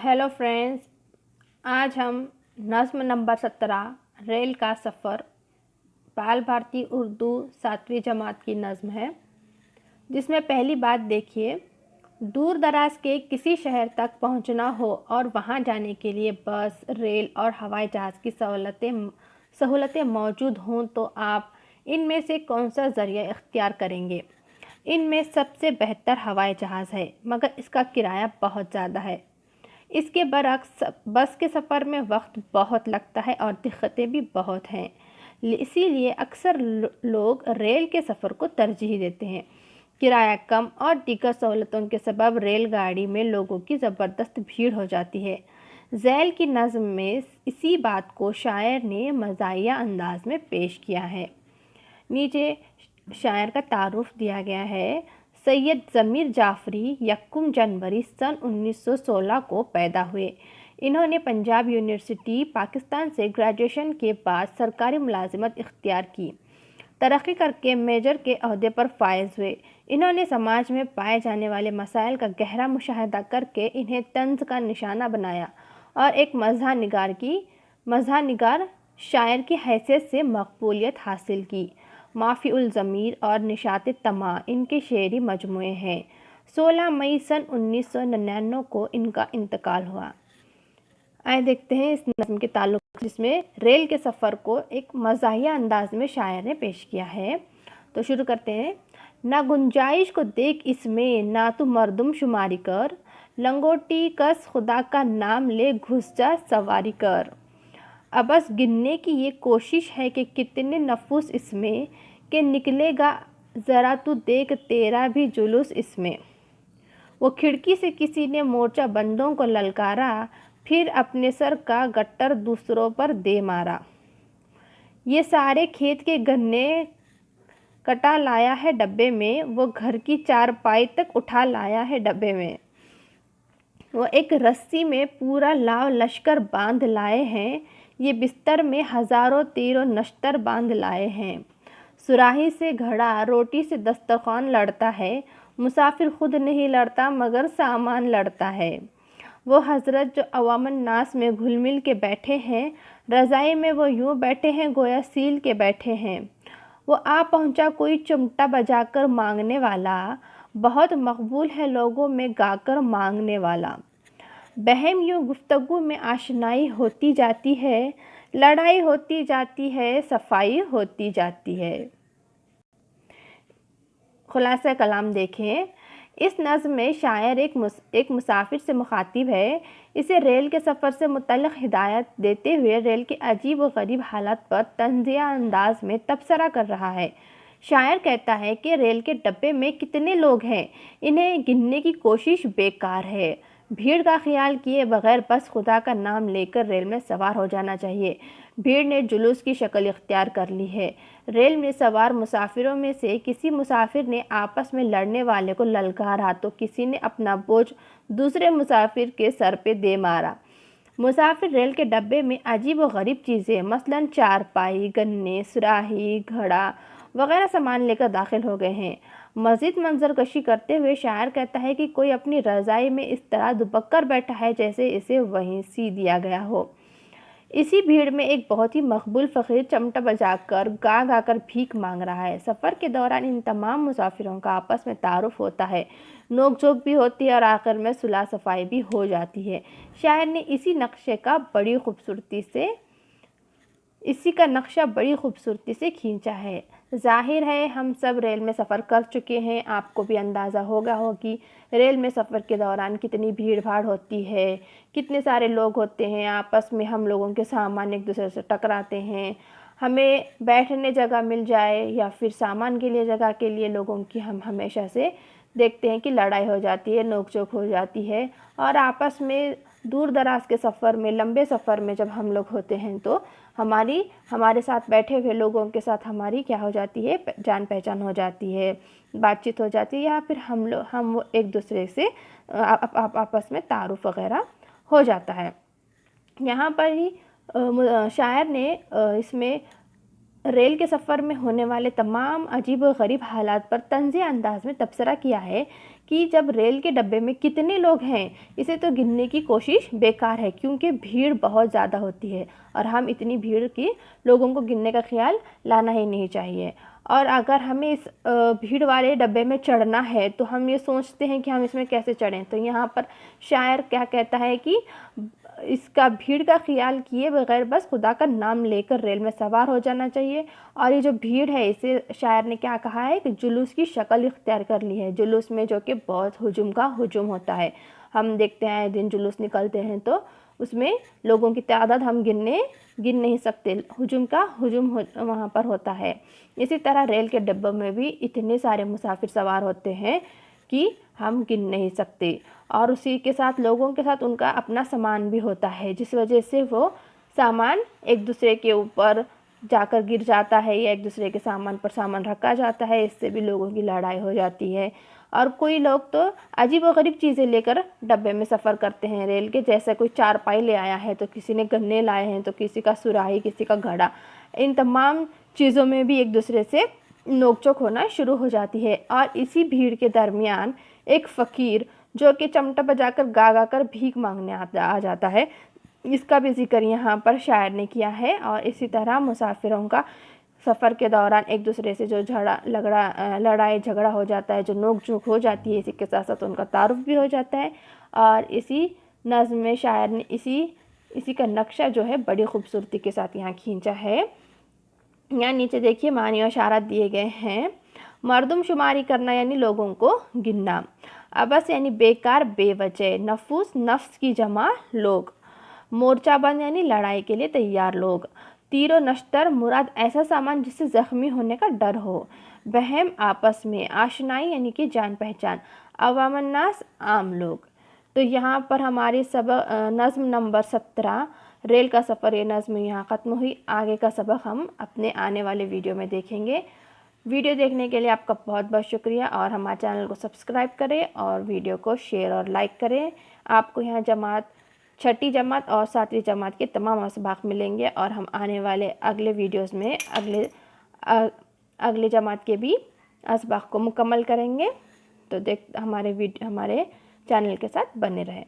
Hello friends, आज हम नज़्म नंबर 17 रेल का सफ़र बाल भारती उर्दू 7वीं जमात की नज़्म है, जिसमें पहली बात देखिए। दूर दराज के किसी शहर तक पहुंचना हो और वहां जाने के लिए बस, रेल और हवाई जहाज़ की सहूलतें मौजूद हों तो आप इनमें से कौन सा ज़रिया इख्तियार करेंगे। इनमें सबसे बेहतर हवाई जहाज़ है, मगर इसका किराया बहुत ज़्यादा है। इसके बरक्स बस के सफ़र में वक्त बहुत लगता है और दिक्कतें भी बहुत हैं। इसीलिए अक्सर लोग रेल के सफ़र को तरजीह देते हैं। किराया कम और दीगर सहूलतों के सबब रेलगाड़ी में लोगों की ज़बरदस्त भीड़ हो जाती है। ज़ैल की नज़्म में इसी बात को शायर ने मज़ाहिया अंदाज में पेश किया है। नीचे शायर का तारुफ दिया गया है। सैयद ज़मीर जाफ़री 1 जनवरी सन 1916 को पैदा हुए। इन्होंने पंजाब यूनिवर्सिटी पाकिस्तान से ग्रेजुएशन के बाद सरकारी मुलाजिमत इख्तियार की। तरक्की करके मेजर के ओहदे पर फायज हुए। इन्होंने समाज में पाए जाने वाले मसाइल का गहरा मुशाहिदा करके इन्हें तंज़ का निशाना बनाया और एक मज़ा निगार शायर की हैसियत से मकबूलियत हासिल की। माफ़ी उल ज़मीर और निशात तमा इनके शेरी मजमूए हैं। 16 मई सन 1999 को इनका इंतकाल हुआ। आइए देखते हैं इस नज़्म के ताल्लुक, जिसमें रेल के सफ़र को एक मज़ाहिया अंदाज में शायर ने पेश किया है। तो शुरू करते हैं। ना गुंजाइश को देख इसमें, ना तू मर्दम शुमारी कर, लंगोटी कस खुदा का नाम ले घुस जा सवारी कर। अब बस गिनने की ये कोशिश है कि कितने नफूस इसमें, कि निकलेगा ज़रा तू देख तेरा भी जुलूस इसमें। वो खिड़की से किसी ने मोर्चा बंदों को ललकारा, फिर अपने सर का गट्टर दूसरों पर दे मारा। ये सारे खेत के गन्ने कटा लाया है डब्बे में, वो घर की चारपाई तक उठा लाया है डब्बे में। वो एक रस्सी में पूरा लाव लश्कर बांध लाए हैं, ये बिस्तर में हज़ारों तीरों नश्तर बांध लाए हैं। सुराही से घड़ा, रोटी से दस्तरखान लड़ता है, मुसाफिर खुद नहीं लड़ता मगर सामान लड़ता है। वो हज़रत जो अवामन नास में घुल मिल के बैठे हैं, रज़ाई में वो यूँ बैठे हैं गोया सील के बैठे हैं। वो आ पहुँचा कोई चिमटा बजाकर मांगने वाला, बहुत मकबूल है लोगों में गाकर मांगने वाला। बहम यूँ गुफ्तगू में आशनाई होती जाती है, लड़ाई होती जाती है, सफाई होती जाती है। खुलासा कलाम देखें। इस नज़्म में शायर एक मुसाफिर से मुखातिब है। इसे रेल के सफ़र से मुतल्लिक़ हिदायत देते हुए रेल के अजीब व गरीब हालात पर तंज़िया अंदाज में तबसरा कर रहा है। शायर कहता है कि रेल के डब्बे में कितने लोग हैं, इन्हें गिनने की कोशिश बेकार है। भीड़ का ख्याल किए बगैर बस खुदा का नाम लेकर रेल में सवार हो जाना चाहिए। भीड़ ने जुलूस की शक्ल इख्तियार कर ली है। रेल में सवार मुसाफिरों में से किसी मुसाफिर ने आपस में लड़ने वाले को ललकारा तो किसी ने अपना बोझ दूसरे मुसाफिर के सर पे दे मारा। मुसाफिर रेल के डब्बे में अजीब व गरीब चीज़ें मसलन चारपाई, गन्ने, सुराही, घड़ा वगैरह सामान लेकर दाखिल हो गए हैं। मज़ीद मंजरकशी करते हुए शायर कहता है कि कोई अपनी रज़ाई में इस तरह दुबक कर बैठा है जैसे इसे वहीं सी दिया गया हो। इसी भीड़ में एक बहुत ही मकबूल फ़कीर चमटा बजाकर गा गा कर भीख मांग रहा है। सफ़र के दौरान इन तमाम मुसाफिरों का आपस में तारुफ होता है, नोक झोंक भी होती है और आखिर में सुलह सफ़ाई भी हो जाती है। शायर ने इसी का नक्शा बड़ी खूबसूरती से खींचा है। ज़ाहिर है हम सब रेल में सफ़र कर चुके हैं, आपको भी अंदाज़ा होगा कि रेल में सफ़र के दौरान कितनी भीड़ भाड़ होती है, कितने सारे लोग होते हैं, आपस में हम लोगों के सामान एक दूसरे से टकराते हैं। हमें बैठने जगह मिल जाए या फिर सामान के लिए जगह के लिए लोगों की हम हमेशा से देखते हैं कि लड़ाई हो जाती है, नोक झोंक हो जाती है। और आपस में दूर दराज के सफ़र में, लंबे सफ़र में जब हम लोग होते हैं तो हमारे साथ बैठे हुए लोगों के साथ हमारी क्या हो जाती है, जान पहचान हो जाती है, बातचीत हो जाती है, या फिर हम एक दूसरे से आपस में तारुफ वगैरह हो जाता है। यहाँ पर ही शायर ने इसमें रेल के सफ़र में होने वाले तमाम अजीब व गरीब हालात पर तंज़ीह अंदाज में तबसरा किया है कि जब रेल के डब्बे में कितने लोग हैं इसे तो गिनने की कोशिश बेकार है, क्योंकि भीड़ बहुत ज़्यादा होती है और हम इतनी भीड़ की लोगों को गिनने का ख्याल लाना ही नहीं चाहिए। और अगर हमें इस भीड़ वाले डब्बे में चढ़ना है तो हम ये सोचते हैं कि हम इसमें कैसे चढ़ें। तो यहाँ पर शायर क्या कहता है कि इसका भीड़ का ख्याल किए बगैर बस खुदा का नाम लेकर रेल में सवार हो जाना चाहिए। और ये जो भीड़ है इसे शायर ने क्या कहा है कि जुलूस की शक्ल इख्तियार कर ली है। जुलूस में जो कि बहुत हुजूम होता है, हम देखते हैं दिन जुलूस निकलते हैं तो उसमें लोगों की तादाद हम गिन नहीं सकते, हुजूम वहाँ पर होता है। इसी तरह रेल के डिब्बों में भी इतने सारे मुसाफिर सवार होते हैं कि हम गिन नहीं सकते, और उसी के साथ लोगों के साथ उनका अपना सामान भी होता है, जिस वजह से वो सामान एक दूसरे के ऊपर जाकर गिर जाता है या एक दूसरे के सामान पर सामान रखा जाता है, इससे भी लोगों की लड़ाई हो जाती है। और कोई लोग तो अजीब व गरीब चीज़ें लेकर डब्बे में सफ़र करते हैं रेल के, जैसे कोई चारपाई ले आया है तो किसी ने गन्ने लाए हैं तो किसी का सुराही, किसी का घड़ा। इन तमाम चीज़ों में भी एक दूसरे से नोकझोंक होना शुरू हो जाती है। और इसी भीड़ के दरमियान एक फ़कीर जो कि चमटा बजाकर गा कर भीख मांगने आ जाता है, इसका भी जिक्र यहाँ पर शायर ने किया है। और इसी तरह मुसाफिरों का सफ़र के दौरान एक दूसरे से जो लड़ाई झगड़ा हो जाता है, जो नोक झोंक हो जाती है, इसी के साथ साथ उनका तारुफ भी हो जाता है। और इसी नज़्म में शायर ने इसी का नक्शा जो है बड़ी खूबसूरती के साथ यहाँ खींचा है। यहाँ नीचे देखिए मानी और इशारात दिए गए हैं। मर्दमशुमारी करना यानी लोगों को गिनना, अबस यानी बेकार बेवजह, नफूस नफ्स की जमा लोग, मोर्चाबंद यानी लड़ाई के लिए तैयार लोग, तीरो नश्तर मुराद ऐसा सामान जिससे ज़ख्मी होने का डर हो, बहम आपस में, आशनाई यानी कि जान पहचान, अवामन्नास आम लोग। तो यहाँ पर हमारी नज़्म नंबर 17 रेल का सफ़र ये नज़्म यहाँ ख़त्म हुई। आगे का सबक हम अपने आने वाले वीडियो में देखेंगे। वीडियो देखने के लिए आपका बहुत बहुत शुक्रिया, और हमारे चैनल को सब्सक्राइब करें और वीडियो को शेयर और लाइक करें। आपको यहाँ छठी जमात और 7वीं जमात के तमाम असबाक मिलेंगे, और हम आने वाले अगले वीडियोस में अगले जमात के भी असबाक को मुकम्मल करेंगे। तो हमारे चैनल के साथ बने रहें।